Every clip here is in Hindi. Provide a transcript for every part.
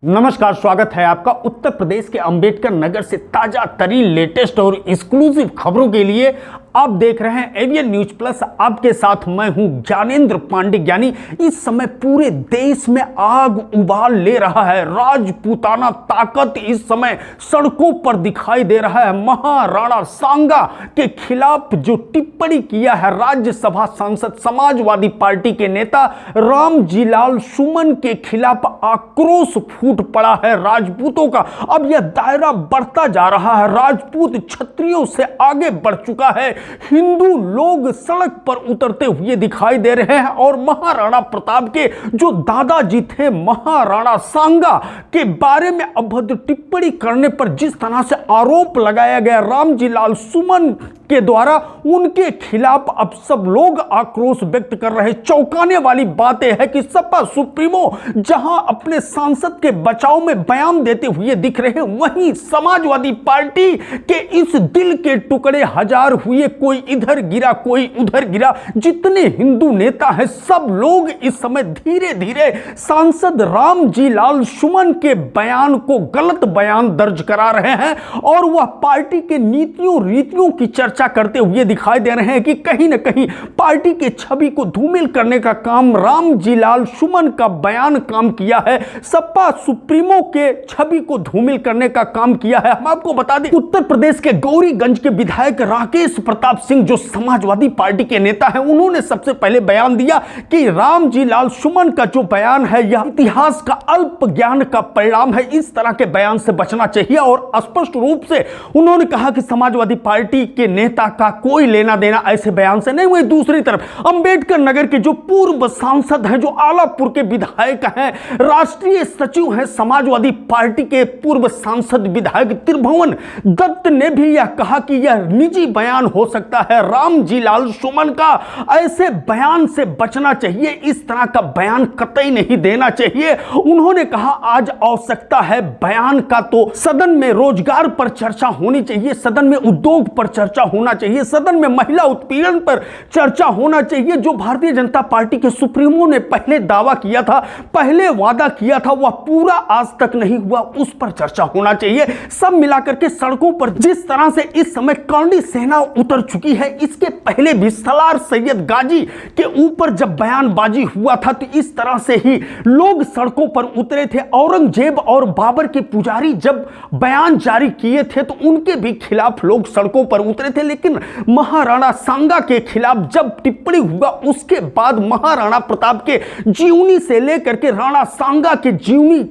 नमस्कार, स्वागत है आपका उत्तर प्रदेश के अंबेडकर नगर से ताजा तरीन लेटेस्ट और एक्सक्लूसिव खबरों के लिए आप देख रहे हैं एवीएन न्यूज प्लस। आपके साथ मैं हूं ज्ञानेंद्र पांडे ज्ञानी। इस समय पूरे देश में आग उबाल ले रहा है। राजपूताना ताकत इस समय सड़कों पर दिखाई दे रहा है। महाराणा सांगा के खिलाफ जो टिप्पणी किया है राज्यसभा सांसद समाजवादी पार्टी के नेता रामजीलाल सुमन के खिलाफ आक्रोश फूट पड़ा है राजपूतों का। अब यह दायरा बढ़ता जा रहा है। राजपूत क्षत्रियों से आगे बढ़ चुका है। हिंदू लोग सड़क पर उतरते हुए दिखाई दे रहे हैं और महाराणा प्रताप के जो दादाजी थे महाराणा सांगा के बारे में अभद्र टिप्पणी करने पर जिस तरह से आरोप लगाया गया रामजीलाल सुमन के द्वारा, उनके खिलाफ अब सब लोग आक्रोश व्यक्त कर रहे हैं। चौंकाने वाली बात यह है कि सपा सुप्रीमो जहां अपने सांसद के बचाव में बयान देते हुए दिख रहे हैं, वहीं समाजवादी पार्टी के इस दिल के टुकड़े हजार हुए, कोई इधर गिरा कोई उधर गिरा, जितने हिंदू नेता हैं सब लोग इस समय धीरे धीरे सांसद रामजीलाल सुमन के बयान को गलत बयान दर्ज करा रहे हैं और वह पार्टी के नीतियों रीतियों की चर्चा करते हुए दिखाई दे रहे हैं कि कहीं ना कहीं पार्टी के छवि को धूमिल करने का काम रामजीलाल सुमन का बयान काम किया है। सपा सुप्रीमो के छवि को धूमिल करने का काम किया है। हम आपको बता दें, उत्तर प्रदेश के गौरीगंज के विधायक राकेश प्रताप सिंह जो समाजवादी पार्टी के नेता हैं, उन्होंने सबसे पहले बयान दिया कि रामजीलाल सुमन का जो बयान है यह इतिहास का अल्प ज्ञान का परिणाम है। इस तरह के बयान से बचना चाहिए और स्पष्ट रूप से उन्होंने कहा कि समाजवादी पार्टी के नेता का कोई लेना देना ऐसे बयान से नहीं। वही दूसरी तरफ अंबेडकर नगर के जो पूर्व सांसद हैं, जो आलापुर के विधायक हैं, राष्ट्रीय सचिव हैं समाजवादी पार्टी के पूर्व सांसद विधायक त्रिभुवन दत्त ने भी यह कहा कि यह निजी बयान हो सकता है रामजीलाल सुमन का, ऐसे बयान से बचना चाहिए, इस तरह का बयान कतई नहीं देना चाहिए। उन्होंने कहा आज आवश्यकता है बयान का, तो सदन में रोजगार पर चर्चा होनी चाहिए, सदन में उद्योग पर चर्चा होना चाहिए, सदन में महिला उत्पीड़न पर चर्चा होना चाहिए। जो भारतीय जनता पार्टी के सुप्रीमो ने पहले दावा किया था, पहले वादा किया था, वह पूरा आज तक नहीं हुआ, उस पर चर्चा होना चाहिए। सब मिलाकर के सड़कों पर जिस तरह से इस समय कर्णी सेना उतर चुकी है, इसके पहले भी सलार सैयद गाजी के ऊपर जब बयानबाजी हुआ था तो इस तरह से ही लोग सड़कों पर उतरे थे। औरंगजेब और बाबर के पुजारी जब बयान जारी किए थे तो उनके भी खिलाफ लोग सड़कों पर उतरे थे, लेकिन महाराणा सांगा के खिलाफ जब टिप्पणी हुआ उसके बाद महाराणा प्रताप के जीवनी से लेकर के राणा सांगा के जीवनी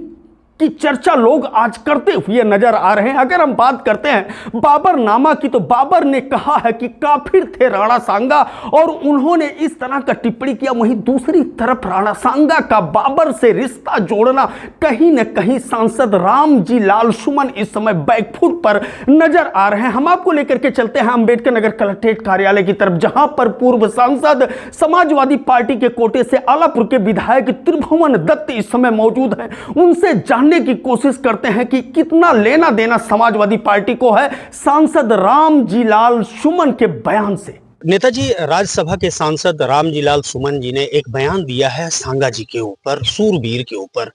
की चर्चा लोग आज करते हुए नजर आ रहे हैं। अगर हम बात करते हैं बाबरनामा की, तो बाबर ने कहा है कि काफिर थे राणा सांगा और उन्होंने इस तरह का टिप्पणी किया। वहीं दूसरी तरफ राणा सांगा का बाबर से रिश्ता जोड़ना, कहीं न कहीं सांसद रामजीलाल सुमन इस समय बैकफुट पर नजर आ रहे हैं। हम आपको लेकर के चलते हैं अंबेडकर नगर कलेक्ट्रेट कार्यालय की तरफ, जहां पर पूर्व सांसद समाजवादी पार्टी के कोटे से आलापुर के विधायक त्रिभुवन दत्त इस समय मौजूद हैं। उनसे जानने की कोशिश करते हैं कि कितना लेना देना समाजवादी पार्टी को है सांसद रामजीलाल सुमन के बयान से। नेताजी, राज्यसभा के सांसद रामजीलाल सुमन जी ने एक बयान दिया है सांगा जी के ऊपर, सूरवीर के ऊपर,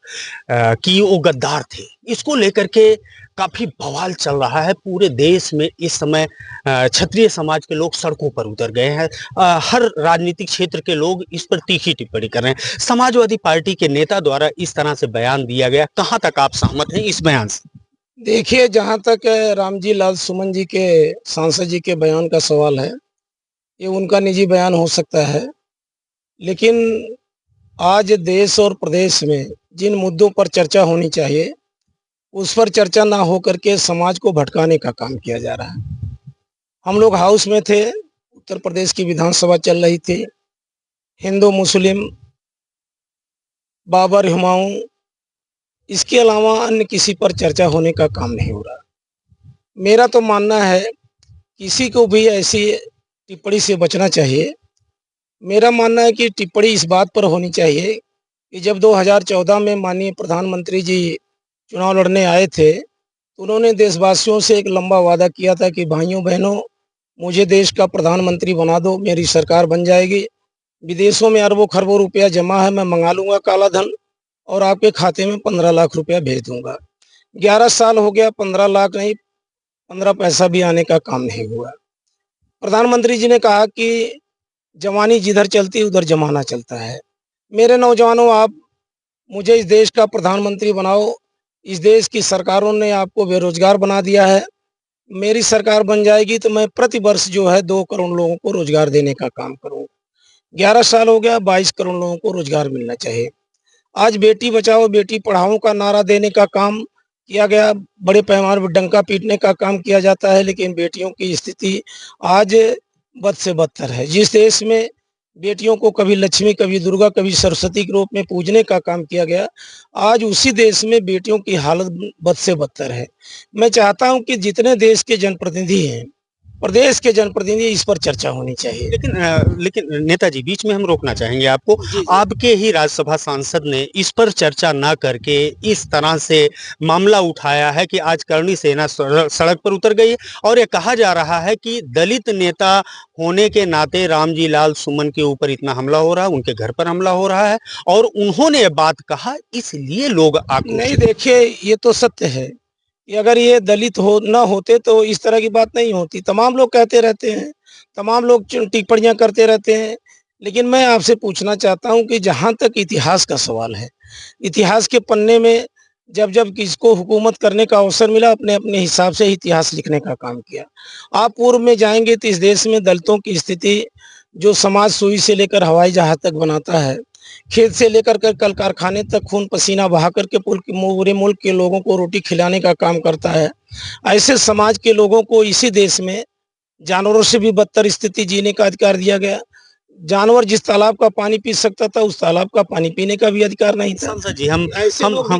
कि वो गद्दार थे। इसको लेकर के काफी बवाल चल रहा है पूरे देश में। इस समय क्षत्रिय समाज के लोग सड़कों पर उतर गए हैं। हर राजनीतिक क्षेत्र के लोग इस पर तीखी टिप्पणी कर रहे हैं। समाजवादी पार्टी के नेता द्वारा इस तरह से बयान दिया गया, कहां तक आप सहमत हैं इस बयान से? देखिए, जहां तक रामजीलाल सुमन जी के सांसद जी के बयान का सवाल है, ये उनका निजी बयान हो सकता है, लेकिन आज देश और प्रदेश में जिन मुद्दों पर चर्चा होनी चाहिए उस पर चर्चा ना हो करके समाज को भटकाने का काम किया जा रहा है। हम लोग हाउस में थे, उत्तर प्रदेश की विधानसभा चल रही थी, हिंदू मुस्लिम, बाबर हुमायूं, इसके अलावा अन्य किसी पर चर्चा होने का काम नहीं हो रहा। मेरा तो मानना है किसी को भी ऐसी टिप्पणी से बचना चाहिए। मेरा मानना है कि टिप्पणी इस बात पर होनी चाहिए कि जब 2014 में माननीय प्रधानमंत्री जी चुनाव लड़ने आए थे तो उन्होंने देशवासियों से एक लंबा वादा किया था कि भाइयों बहनों, मुझे देश का प्रधानमंत्री बना दो, मेरी सरकार बन जाएगी, विदेशों में अरबों खरबों रुपया जमा है, मैं मंगा लूँगा काला धन और आपके खाते में 15 लाख रुपया भेज दूंगा। 11 साल हो गया, 15 लाख नहीं, 15 पैसा भी आने का काम नहीं हुआ। प्रधानमंत्री जी ने कहा कि जवानी जिधर चलती उधर जमाना चलता है। मेरे नौजवानों, आप मुझे इस देश का प्रधानमंत्री बनाओ। इस देश की सरकारों ने आपको बेरोजगार बना दिया है। मेरी सरकार बन जाएगी तो मैं प्रति वर्ष जो है 2 करोड़ लोगों को रोजगार देने का काम करूंगा। 11 साल हो गया, 22 करोड़ लोगों को रोजगार मिलना चाहिए। आज बेटी बचाओ बेटी पढ़ाओ का नारा देने का काम किया गया, बड़े पैमाने पर डंका पीटने का काम किया जाता है, लेकिन बेटियों की स्थिति आज बद से बदतर है। जिस देश में बेटियों को कभी लक्ष्मी, कभी दुर्गा, कभी सरस्वती के रूप में पूजने का काम किया गया, आज उसी देश में बेटियों की हालत बद से बदतर है। मैं चाहता हूं कि जितने देश के जनप्रतिनिधि हैं, प्रदेश के जनप्रतिनिधि, इस पर चर्चा होनी चाहिए। लेकिन नेताजी, बीच में हम रोकना चाहेंगे आपको। आपके ही राज्यसभा सांसद ने इस पर चर्चा ना करके इस तरह से मामला उठाया है कि आज करणी सेना सड़क पर उतर गई है और ये कहा जा रहा है कि दलित नेता होने के नाते रामजी लाल सुमन के ऊपर इतना हमला हो रहा है, उनके घर पर हमला हो रहा है और उन्होंने ये बात कहा, इसलिए लोग आक्रोशित। नहीं, देखिए, ये तो सत्य है कि अगर ये दलित ना होते तो इस तरह की बात नहीं होती। तमाम लोग कहते रहते हैं, तमाम लोग टिप्पणियां करते रहते हैं, लेकिन मैं आपसे पूछना चाहता हूं कि जहां तक इतिहास का सवाल है, इतिहास के पन्ने में जब जब किसको हुकूमत करने का अवसर मिला, अपने अपने हिसाब से इतिहास लिखने का काम किया। आप पूर्व में जाएंगे तो इस देश में दलितों की स्थिति, जो समाज सुई से लेकर हवाई जहाज तक बनाता है, खेत से लेकर कर कल कारखाने तक खून पसीना बहा करके पूरे मुल्क के लोगों को रोटी खिलाने का काम करता है, ऐसे समाज के लोगों को इसी देश में जानवरों से भी बदतर स्थिति जीने का अधिकार दिया गया। जानवर जिस तालाब का पानी पी सकता था, उस तालाब का पानी पीने का भी अधिकार नहीं था। सांसद जी, हम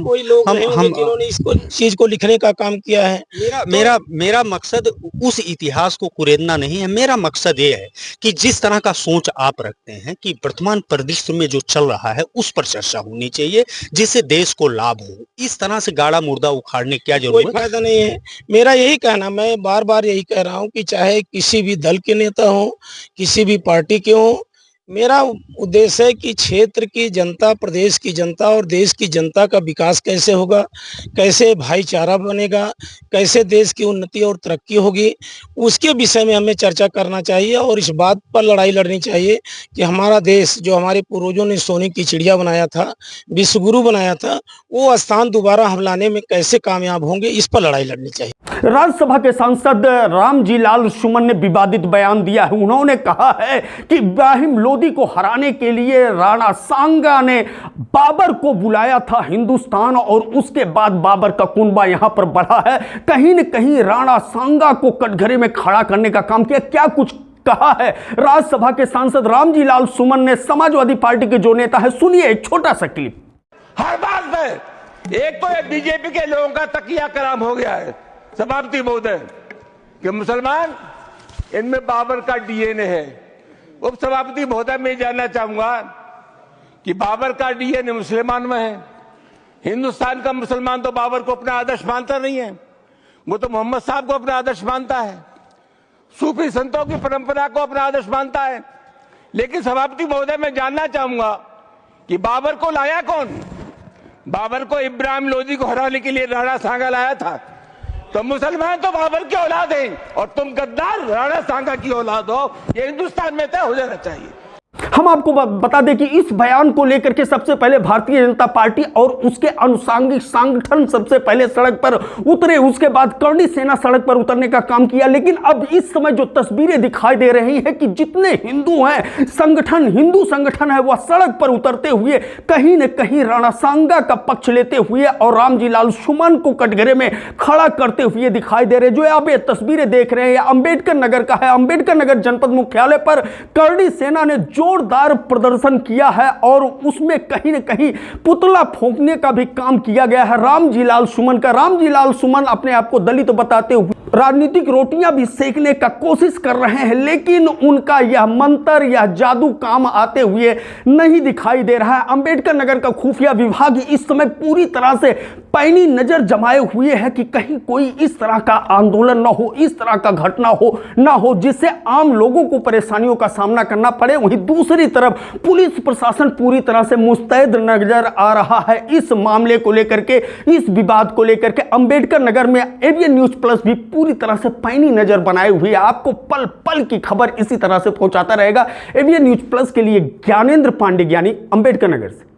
कोई लोग हैं जिन्होंने इसको चीज को लिखने का काम किया है। मेरा मकसद उस इतिहास को कुरेदना नहीं है। मेरा मकसद ये है कि जिस तरह का सोच आप रखते हैं कि वर्तमान परिदृश्य में जो चल रहा है उस पर चर्चा होनी चाहिए, जिससे देश को लाभ हो। इस तरह से गाड़ा मुर्दा उखाड़ने की क्या जरूरत? कोई फायदा नहीं है। मेरा यही कहना, मैं बार बार यही कह रहा हूँ कि चाहे किसी भी दल के नेता हो, किसी भी पार्टी के हो, मेरा उद्देश्य है कि क्षेत्र की जनता, प्रदेश की जनता और देश की जनता का विकास कैसे होगा, कैसे भाईचारा बनेगा, कैसे देश की उन्नति और तरक्की होगी, उसके विषय में हमें चर्चा करना चाहिए और इस बात पर लड़ाई लड़नी चाहिए कि हमारा देश, जो हमारे पूर्वजों ने सोने की चिड़िया बनाया था, विश्वगुरु बनाया था, वो स्थान दोबारा हम लाने में कैसे कामयाब होंगे, इस पर लड़ाई लड़नी चाहिए। राज्यसभा के सांसद रामजी लाल सुमन ने विवादित बयान दिया है। उन्होंने कहा है कि इब्राहिम लोदी को हराने के लिए राणा सांगा ने बाबर को बुलाया था हिंदुस्तान और उसके बाद बाबर का कुनबा यहां पर बढ़ा है। कहीं न कहीं राणा सांगा को कटघरे में खड़ा करने का काम किया। क्या कुछ कहा है राज्यसभा के सांसद रामजी लाल सुमन ने, समाजवादी पार्टी के जो नेता है, सुनिए एक छोटा सा क्लिप। हर बात में एक तो ये बीजेपी के लोगों का तकिया कलाम हो गया है सभापति महोदय कि मुसलमान, इनमें बाबर का डीएनए है। उप सभापति महोदय, मैं जानना चाहूंगा कि बाबर का डीएनए मुसलमान में है। हिंदुस्तान का मुसलमान तो बाबर को अपना आदर्श मानता नहीं है, वो तो मोहम्मद साहब को अपना आदर्श मानता है, सूफी संतों की परंपरा को अपना आदर्श मानता है। लेकिन सभापति महोदय, मैं जानना चाहूंगा कि बाबर को लाया कौन? बाबर को इब्राहिम लोदी को हराने के लिए राणा सांगा लाया था। तो मुसलमान तो बाबर की औलाद हैं और तुम गद्दार राणा सांगा की औलाद हो, ये हिंदुस्तान में तय हो जाना चाहिए। हम आपको बता दें कि इस बयान को लेकर के सबसे पहले भारतीय जनता पार्टी और उसके अनुसांगिक संगठन सबसे पहले सड़क पर उतरे, उसके बाद करणी सेना सड़क पर उतरने का काम किया। लेकिन अब इस समय जो तस्वीरें दिखाई दे रही हैं कि जितने हिंदू हैं, संगठन, हिंदू संगठन है, वह सड़क पर उतरते हुए कहीं न कहीं राणा सांगा का पक्ष लेते हुए और रामजी लाल सुमन को कटघरे में खड़ा करते हुए दिखाई दे रहे। जो आप ये तस्वीरें देख रहे हैं अंबेडकर नगर का है। अंबेडकर नगर जनपद मुख्यालय पर करणी सेना ने जोरदार प्रदर्शन किया है और उसमें कहीं न कहीं पुतला फूंकने का भी काम किया गया है रामजी लाल सुमन का। रामजी लाल सुमन अपने आप को दलित बताते हुए राजनीतिक रोटियां भी सेकने का कोशिश कर रहे हैं, लेकिन उनका यह मंत्र या जादू काम आते हुए नहीं दिखाई दे रहा है। अंबेडकर नगर का खुफिया विभाग इस समय पूरी तरह से पैनी नजर जमाए हुए है कि कहीं कोई इस तरह का आंदोलन ना हो, इस तरह का घटना ना हो जिससे आम लोगों को परेशानियों का सामना करना पड़े। वहीं दूसरी तरफ पुलिस प्रशासन पूरी तरह से मुस्तैद नजर आ रहा है इस मामले को लेकर के, इस विवाद को लेकर के। अंबेडकर नगर में एवीएन न्यूज प्लस भी पूरी तरह से पैनी नजर बनाए हुए है, आपको पल पल की खबर इसी तरह से पहुंचाता रहेगा। एवीएन न्यूज प्लस के लिए ज्ञानेंद्र पांडे ज्ञानी, अंबेडकर नगर से।